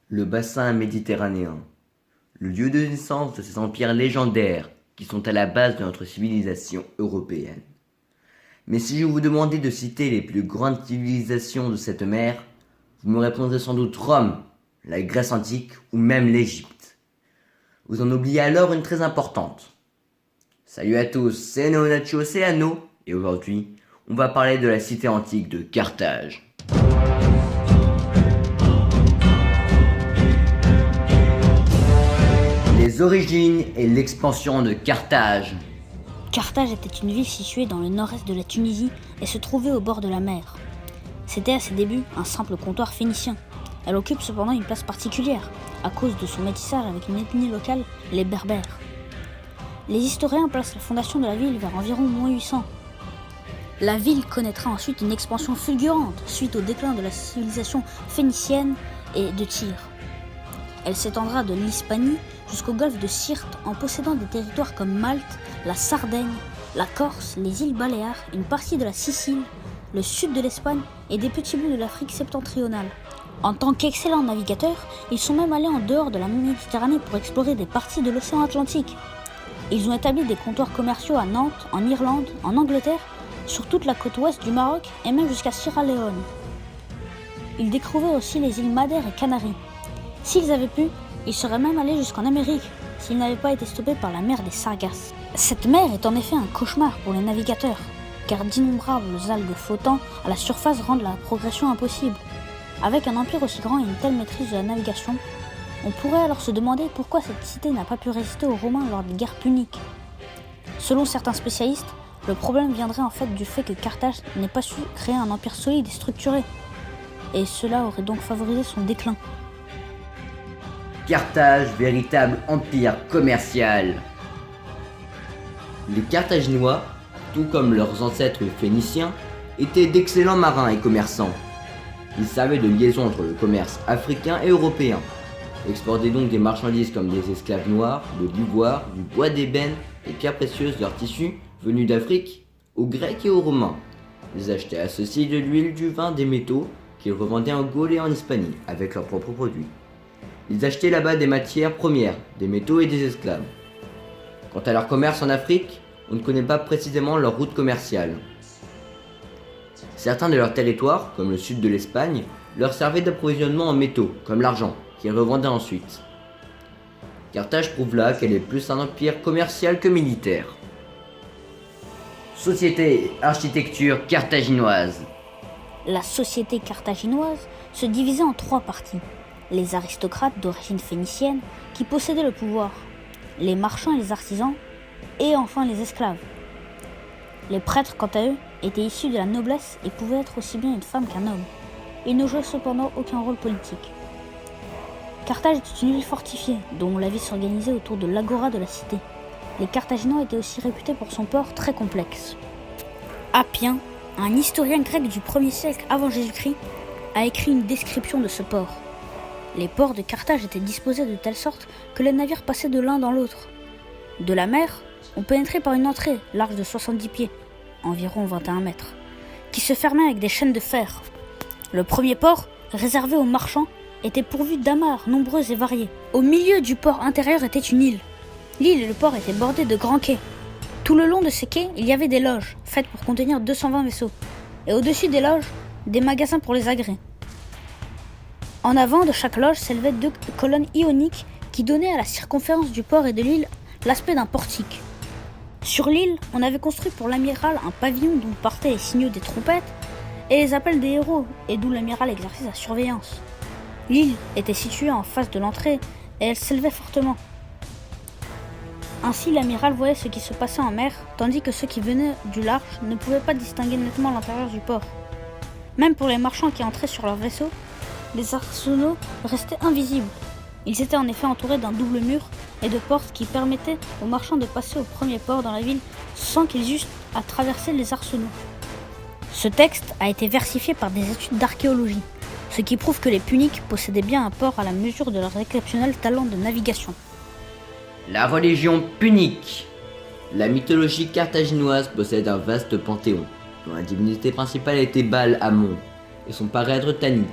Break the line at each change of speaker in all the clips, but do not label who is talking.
Le bassin méditerranéen, le lieu de naissance de ces empires légendaires qui sont à la base de notre civilisation européenne. Mais si je vous demandais de citer les plus grandes civilisations de cette mer, vous me répondrez sans doute Rome, la Grèce antique ou même l'Égypte. Vous en oubliez alors une très importante. Salut à tous, c'est Neonaccio Oceano, et aujourd'hui, on va parler de la cité antique de Carthage. Les origines et l'expansion de Carthage.
Carthage était une ville située dans le nord-est de la Tunisie et se trouvait au bord de la mer. C'était à ses débuts un simple comptoir phénicien. Elle occupe cependant une place particulière, à cause de son métissage avec une ethnie locale, les Berbères. Les historiens placent la fondation de la ville vers environ moins 800. La ville connaîtra ensuite une expansion fulgurante suite au déclin de la civilisation phénicienne et de Tyr. Elle s'étendra de l'Hispanie jusqu'au golfe de Syrte en possédant des territoires comme Malte, la Sardaigne, la Corse, les îles Baléares, une partie de la Sicile, le sud de l'Espagne et des petits bouts de l'Afrique septentrionale. En tant qu'excellents navigateurs, ils sont même allés en dehors de la Méditerranée pour explorer des parties de l'océan Atlantique. Ils ont établi des comptoirs commerciaux à Nantes, en Irlande, en Angleterre, sur toute la côte ouest du Maroc et même jusqu'à Sierra Leone. Ils découvraient aussi les îles Madère et Canaries. S'ils avaient pu, ils seraient même allés jusqu'en Amérique, s'ils n'avaient pas été stoppés par la mer des Sargasses. Cette mer est en effet un cauchemar pour les navigateurs, car d'innombrables algues flottant à la surface rendent la progression impossible. Avec un empire aussi grand et une telle maîtrise de la navigation, on pourrait alors se demander pourquoi cette cité n'a pas pu résister aux Romains lors des guerres puniques. Selon certains spécialistes, le problème viendrait en fait du fait que Carthage n'ait pas su créer un empire solide et structuré, et cela aurait donc favorisé son déclin.
Carthage, véritable empire commercial. Les Carthaginois, tout comme leurs ancêtres phéniciens, étaient d'excellents marins et commerçants. Ils servaient de liaison entre le commerce africain et européen, exportaient donc des marchandises comme des esclaves noirs, de l'ivoire, du bois d'ébène, des pierres précieuses, leurs tissus venus d'Afrique, aux Grecs et aux Romains. Ils achetaient à ceux-ci de l'huile, du vin, des métaux, qu'ils revendaient en Gaule et en Hispanie, avec leurs propres produits. Ils achetaient là-bas des matières premières, des métaux et des esclaves. Quant à leur commerce en Afrique, on ne connaît pas précisément leur route commerciale. Certains de leurs territoires, comme le sud de l'Espagne, leur servaient d'approvisionnement en métaux, comme l'argent, qu'ils revendaient ensuite. Carthage prouve là qu'elle est plus un empire commercial que militaire. Société et architecture carthaginoise.
La société carthaginoise se divisait en trois parties. Les aristocrates d'origine phénicienne qui possédaient le pouvoir, les marchands et les artisans, et enfin les esclaves. Les prêtres, quant à eux, étaient issus de la noblesse et pouvaient être aussi bien une femme qu'un homme. Ils ne jouaient cependant aucun rôle politique. Carthage était une ville fortifiée, dont la vie s'organisait autour de l'agora de la cité. Les Carthaginois étaient aussi réputés pour son port très complexe. Appien, un historien grec du 1er siècle avant Jésus-Christ, a écrit une description de ce port. Les ports de Carthage étaient disposés de telle sorte que les navires passaient de l'un dans l'autre. De la mer, on pénétrait par une entrée large de 70 pieds, environ 21 mètres, qui se fermait avec des chaînes de fer. Le premier port, réservé aux marchands, était pourvu d'amarres nombreuses et variées. Au milieu du port intérieur était une île. L'île et le port étaient bordés de grands quais. Tout le long de ces quais, il y avait des loges, faites pour contenir 220 vaisseaux, et au-dessus des loges, des magasins pour les agrès. En avant de chaque loge s'élevaient 2 colonnes ioniques qui donnaient à la circonférence du port et de l'île l'aspect d'un portique. Sur l'île, on avait construit pour l'amiral un pavillon d'où partaient les signaux des trompettes et les appels des héros, et d'où l'amiral exerçait sa surveillance. L'île était située en face de l'entrée et elle s'élevait fortement. Ainsi, l'amiral voyait ce qui se passait en mer, tandis que ceux qui venaient du large ne pouvaient pas distinguer nettement l'intérieur du port. Même pour les marchands qui entraient sur leur vaisseau, les arsenaux restaient invisibles. Ils étaient en effet entourés d'un double mur et de portes qui permettaient aux marchands de passer au premier port dans la ville sans qu'ils eussent à traverser les arsenaux. Ce texte a été versifié par des études d'archéologie, ce qui prouve que les Puniques possédaient bien un port à la mesure de leurs exceptionnels talents de navigation.
La religion punique. La mythologie carthaginoise possède un vaste panthéon, dont la divinité principale était Baal Amon, et son parèdre Tanit.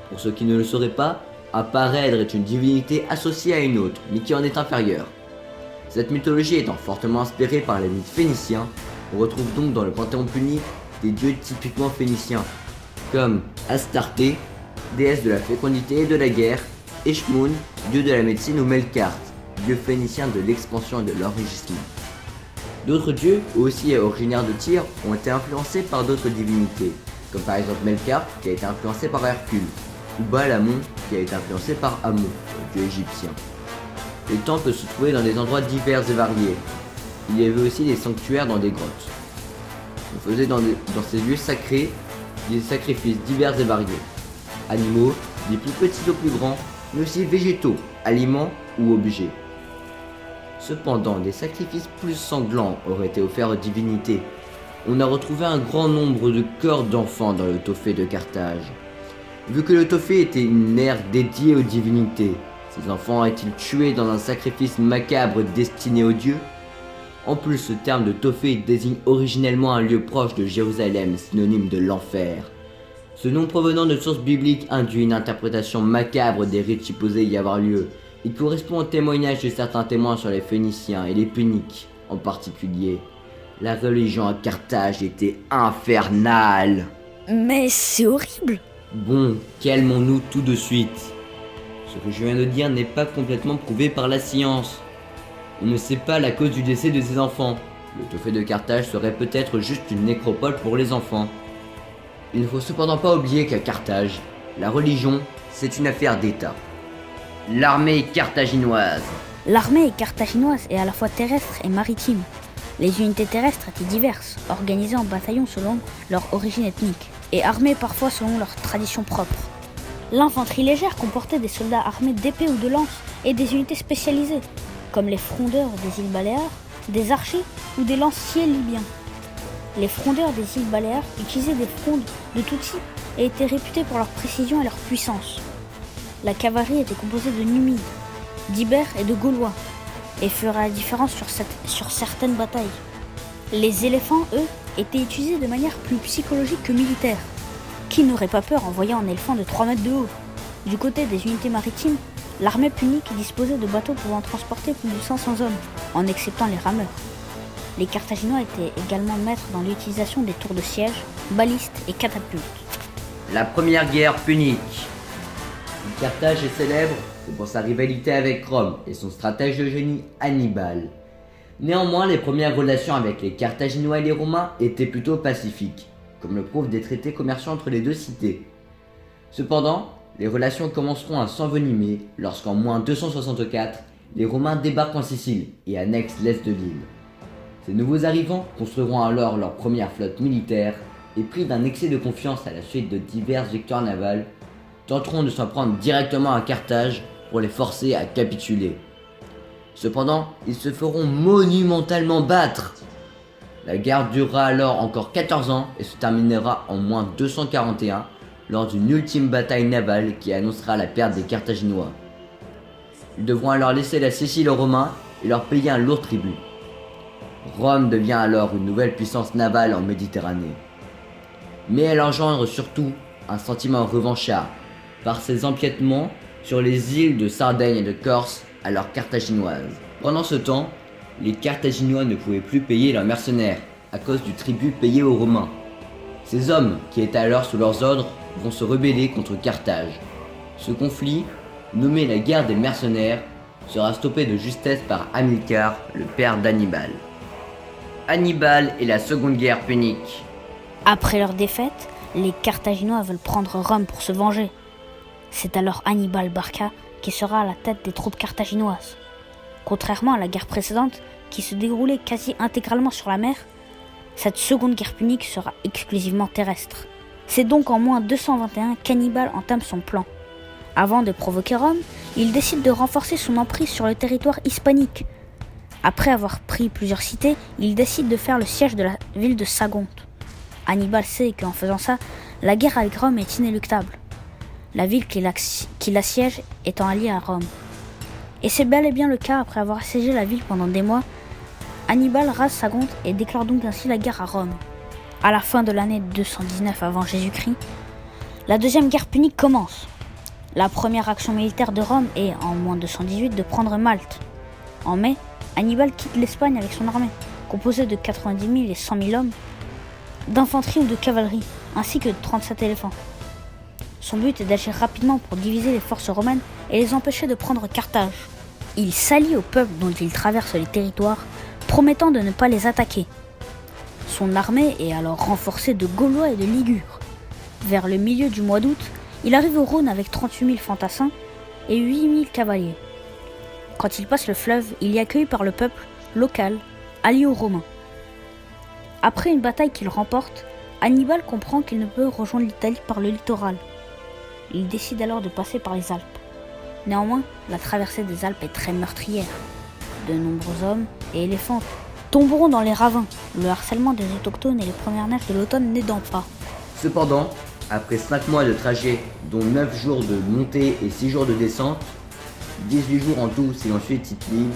Pour ceux qui ne le sauraient pas, Un parèdre est une divinité associée à une autre, mais qui en est inférieure. Cette mythologie étant fortement inspirée par les mythes phéniciens, on retrouve donc dans le panthéon punique des dieux typiquement phéniciens, comme Astarté, déesse de la fécondité et de la guerre, Eshmoun, dieu de la médecine, ou Melkart, dieu phénicien de l'expansion et de l'enrichissement. D'autres dieux, aussi originaires de Tyr, ont été influencés par d'autres divinités, comme par exemple Melkart qui a été influencé par Hercule, ou Balamon qui a été influencé par Amon, le dieu égyptien. Les temples se trouvaient dans des endroits divers et variés. Il y avait aussi des sanctuaires dans des grottes. On faisait dans ces lieux sacrés des sacrifices divers et variés. Animaux, des plus petits aux plus grands, mais aussi végétaux, aliments ou objets. Cependant, des sacrifices plus sanglants auraient été offerts aux divinités. On a retrouvé un grand nombre de corps d'enfants dans le Tophée de Carthage. Vu que le Tophée était une ère dédiée aux divinités, ces enfants étaient tués dans un sacrifice macabre destiné aux dieux? En plus, ce terme de Tophée désigne originellement un lieu proche de Jérusalem, synonyme de l'enfer. Ce nom provenant de sources bibliques induit une interprétation macabre des rites supposés y avoir lieu. Il correspond au témoignage de certains témoins sur les Phéniciens et les Puniques en particulier. La religion à Carthage était infernale.
Mais c'est horrible!
Bon, calmons-nous tout de suite. Ce que je viens de dire n'est pas complètement prouvé par la science. On ne sait pas la cause du décès de ces enfants. Le Tophée de Carthage serait peut-être juste une nécropole pour les enfants. Il ne faut cependant pas oublier qu'à Carthage, la religion, c'est une affaire d'État. L'armée carthaginoise.
L'armée carthaginoise est à la fois terrestre et maritime. Les unités terrestres étaient diverses, organisées en bataillons selon leur origine ethnique, et armées parfois selon leurs traditions propres. L'infanterie légère comportait des soldats armés d'épées ou de lances et des unités spécialisées, comme les frondeurs des îles Baléares, des archers ou des lanciers libyens. Les frondeurs des îles Baléares utilisaient des frondes de tout type et étaient réputés pour leur précision et leur puissance. La cavalerie était composée de Numides, d'Ibères et de Gaulois, et ferait la différence sur certaines batailles. Les éléphants, eux, étaient utilisés de manière plus psychologique que militaire. Qui n'aurait pas peur en voyant un éléphant de 3 mètres de haut? Du côté des unités maritimes, l'armée punique disposait de bateaux pouvant transporter plus de 500 hommes, en exceptant les rameurs. Les Carthaginois étaient également maîtres dans l'utilisation des tours de siège, balistes et catapultes.
La première guerre punique. Carthage est célèbre pour sa rivalité avec Rome et son stratège de génie Hannibal. Néanmoins, les premières relations avec les Carthaginois et les Romains étaient plutôt pacifiques, comme le prouvent des traités commerciaux entre les deux cités. Cependant, les relations commenceront à s'envenimer lorsqu'en moins 264, les Romains débarquent en Sicile et annexent l'est de l'île. Ces nouveaux arrivants construiront alors leur première flotte militaire et pris d'un excès de confiance à la suite de diverses victoires navales, tenteront de s'en prendre directement à Carthage pour les forcer à capituler. Cependant, ils se feront monumentalement battre. La guerre durera alors encore 14 ans et se terminera en moins 241 lors d'une ultime bataille navale qui annoncera la perte des Carthaginois. Ils devront alors laisser la Sicile aux Romains et leur payer un lourd tribut. Rome devient alors une nouvelle puissance navale en Méditerranée. Mais elle engendre surtout un sentiment revanchard par ses empiètements sur les îles de Sardaigne et de Corse alors carthaginoises. Pendant ce temps, les Carthaginois ne pouvaient plus payer leurs mercenaires à cause du tribut payé aux Romains. Ces hommes, qui étaient alors sous leurs ordres, vont se rebeller contre Carthage. Ce conflit, nommé la guerre des mercenaires, sera stoppé de justesse par Hamilcar, le père d'Hannibal. Hannibal et la seconde guerre punique.
Après leur défaite, les Carthaginois veulent prendre Rome pour se venger. C'est alors Hannibal Barca qui sera à la tête des troupes carthaginoises. Contrairement à la guerre précédente, qui se déroulait quasi intégralement sur la mer, cette seconde guerre punique sera exclusivement terrestre. C'est donc en moins 221 qu'Hannibal entame son plan. Avant de provoquer Rome, il décide de renforcer son emprise sur le territoire hispanique. Après avoir pris plusieurs cités, il décide de faire le siège de la ville de Sagonte. Hannibal sait qu'en faisant ça, la guerre avec Rome est inéluctable. La ville qui l'assiège étant alliée à Rome. Et c'est bel et bien le cas après avoir assiégé la ville pendant des mois. Hannibal rase Sagonte et déclare donc ainsi la guerre à Rome. À la fin de l'année 219 avant Jésus-Christ, la deuxième guerre punique commence. La première action militaire de Rome est, en moins 218, de prendre Malte. En mai, Hannibal quitte l'Espagne avec son armée, composée de 90 000 et 100 000 hommes, d'infanterie ou de cavalerie, ainsi que de 37 éléphants. Son but est d'agir rapidement pour diviser les forces romaines et les empêcher de prendre Carthage. Il s'allie au peuple dont il traverse les territoires, promettant de ne pas les attaquer. Son armée est alors renforcée de Gaulois et de Ligures. Vers le milieu du mois d'août, il arrive au Rhône avec 38 000 fantassins et 8 000 cavaliers. Quand il passe le fleuve, il est accueilli par le peuple local, allié aux Romains. Après une bataille qu'il remporte, Hannibal comprend qu'il ne peut rejoindre l'Italie par le littoral. Il décide alors de passer par les Alpes. Néanmoins, la traversée des Alpes est très meurtrière. De nombreux hommes et éléphants tomberont dans les ravins, le harcèlement des autochtones et les premières neiges de l'automne n'aidant pas.
Cependant, après 5 mois de trajet, dont 9 jours de montée et 6 jours de descente, 18 jours en tout si l'on suit Tite-Live,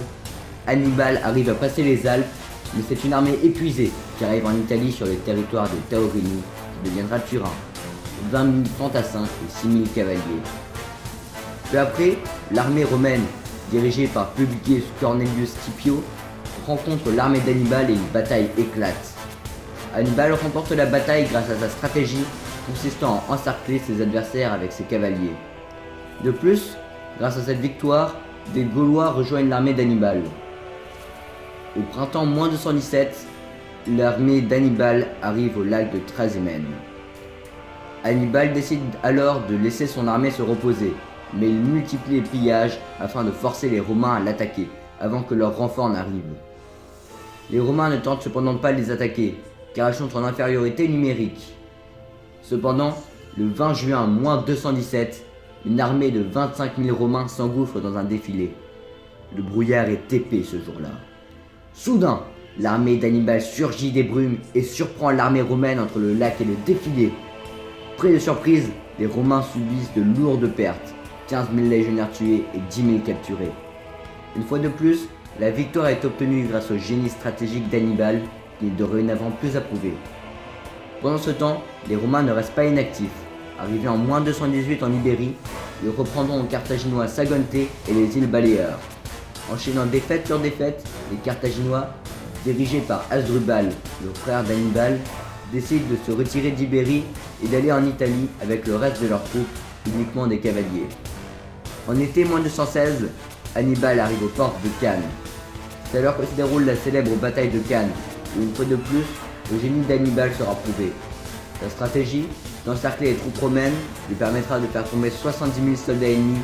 Hannibal arrive à passer les Alpes, mais c'est une armée épuisée qui arrive en Italie sur le territoire de Taormini, qui deviendra Turin. 20 000 fantassins et 6 000 cavaliers. Peu après, l'armée romaine, dirigée par Publius Cornelius Scipio, rencontre l'armée d'Hannibal et une bataille éclate. Hannibal remporte la bataille grâce à sa stratégie consistant à encercler ses adversaires avec ses cavaliers. De plus, grâce à cette victoire, des Gaulois rejoignent l'armée d'Hannibal. Au printemps moins 217, l'armée d'Hannibal arrive au lac de Trasimène. Hannibal décide alors de laisser son armée se reposer, mais il multiplie les pillages afin de forcer les Romains à l'attaquer avant que leur renfort n'arrive. Les Romains ne tentent cependant pas de les attaquer, car ils sont en infériorité numérique. Cependant, le 20 juin moins 217, une armée de 25 000 Romains s'engouffre dans un défilé. Le brouillard est épais ce jour-là. Soudain, l'armée d'Hannibal surgit des brumes et surprend l'armée romaine entre le lac et le défilé. Pris de surprise, les Romains subissent de lourdes pertes, 15 000 légionnaires tués et 10 000 capturés. Une fois de plus, la victoire est obtenue grâce au génie stratégique d'Hannibal, qui est dorénavant plus approuvé. Pendant ce temps, les Romains ne restent pas inactifs. Arrivés en moins 218 en Ibérie, ils reprendront aux Carthaginois Sagonte et les îles Baléares. Enchaînant défaite sur défaite, les Carthaginois, dirigés par Hasdrubal, le frère d'Hannibal, décident de se retirer d'Ibérie et d'aller en Italie avec le reste de leurs troupes, uniquement des cavaliers. En été moins 216, Hannibal arrive aux portes de Cannes. C'est alors que se déroule la célèbre bataille de Cannes, où une fois de plus, le génie d'Hannibal sera prouvé. Sa stratégie, d'encercler les troupes romaines, lui permettra de faire tomber 70 000 soldats ennemis,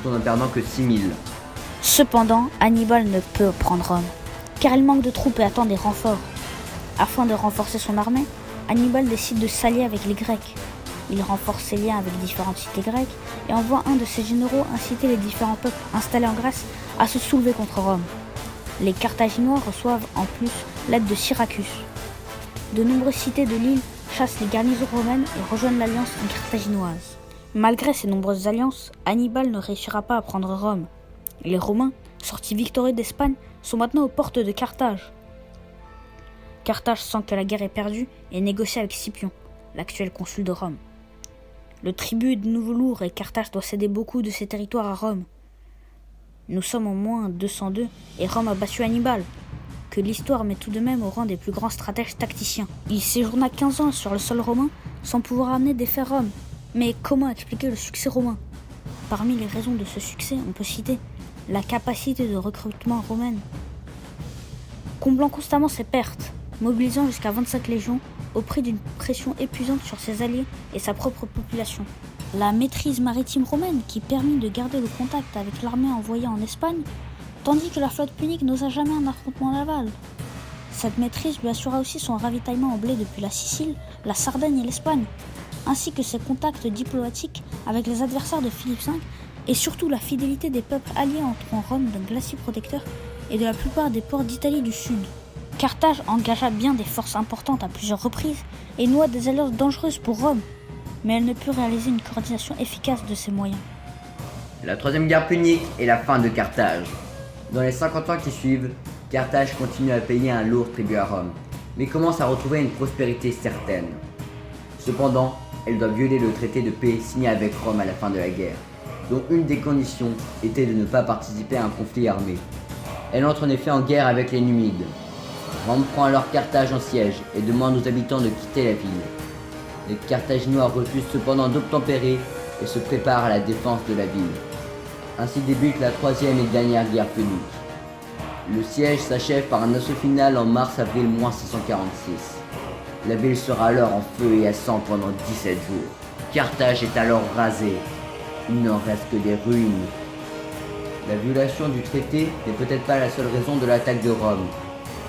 tout en n'en perdant que 6 000.
Cependant, Hannibal ne peut prendre Rome, car il manque de troupes et attend des renforts. Afin de renforcer son armée, Hannibal décide de s'allier avec les Grecs. Il renforce ses liens avec différentes cités grecques et envoie un de ses généraux inciter les différents peuples installés en Grèce à se soulever contre Rome. Les Carthaginois reçoivent en plus l'aide de Syracuse. De nombreuses cités de l'île chassent les garnisons romaines et rejoignent l'alliance carthaginoise. Malgré ces nombreuses alliances, Hannibal ne réussira pas à prendre Rome. Les Romains, sortis victorieux d'Espagne, sont maintenant aux portes de Carthage. Carthage sent que la guerre est perdue et négocie avec Scipion, l'actuel consul de Rome. Le tribut est de nouveau lourd et Carthage doit céder beaucoup de ses territoires à Rome. Nous sommes en moins 202 et Rome a battu Hannibal, que l'histoire met tout de même au rang des plus grands stratèges tacticiens. Il séjourna 15 ans sur le sol romain sans pouvoir amener des faits Rome. Mais comment expliquer le succès romain? Parmi les raisons de ce succès, on peut citer la capacité de recrutement romaine, comblant constamment ses pertes, mobilisant jusqu'à 25 légions au prix d'une pression épuisante sur ses alliés et sa propre population. La maîtrise maritime romaine qui permit de garder le contact avec l'armée envoyée en Espagne, tandis que la flotte punique n'osa jamais un affrontement naval. Cette maîtrise lui assura aussi son ravitaillement en blé depuis la Sicile, la Sardaigne et l'Espagne, ainsi que ses contacts diplomatiques avec les adversaires de Philippe V et surtout la fidélité des peuples alliés entourant Rome d'un glacier protecteur et de la plupart des ports d'Italie du Sud. Carthage engagea bien des forces importantes à plusieurs reprises et noua des alliances dangereuses pour Rome, mais elle ne put réaliser une coordination efficace de ses moyens.
La troisième guerre punique est la fin de Carthage. Dans les 50 ans qui suivent, Carthage continue à payer un lourd tribut à Rome, mais commence à retrouver une prospérité certaine. Cependant, elle doit violer le traité de paix signé avec Rome à la fin de la guerre. dont une des conditions était de ne pas participer à un conflit armé. Elle entre en effet en guerre avec les Numides. Rome prend alors Carthage en siège et demande aux habitants de quitter la ville. Les Carthaginois refusent cependant d'obtempérer et se préparent à la défense de la ville. Ainsi débute la troisième et dernière guerre punique. Le siège s'achève par un assaut final en mars-avril 646. La ville sera alors en feu et à sang pendant 17 jours. Carthage est alors rasée. Il n'en reste que des ruines. La violation du traité n'est peut-être pas la seule raison de l'attaque de Rome.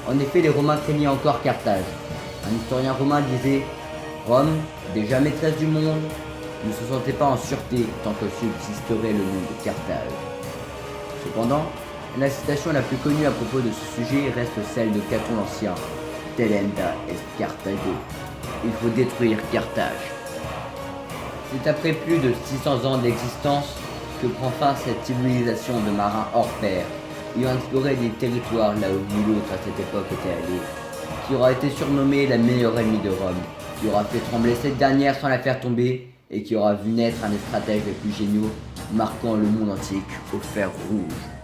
En effet, les Romains craignaient encore Carthage. Un historien romain disait « Rome, déjà maîtresse du monde, ne se sentait pas en sûreté tant que subsisterait le nom de Carthage. » Cependant, la citation la plus connue à propos de ce sujet reste celle de Caton l'Ancien. « Delenda est Carthago » Il faut détruire Carthage. C'est après plus de 600 ans d'existence que prend fin cette civilisation de marins hors pair, ayant exploré des territoires là où nul autre à cette époque était allé, qui aura été surnommée la meilleure ennemie de Rome, qui aura fait trembler cette dernière sans la faire tomber, et qui aura vu naître un des stratèges les plus géniaux, marquant le monde antique au fer rouge.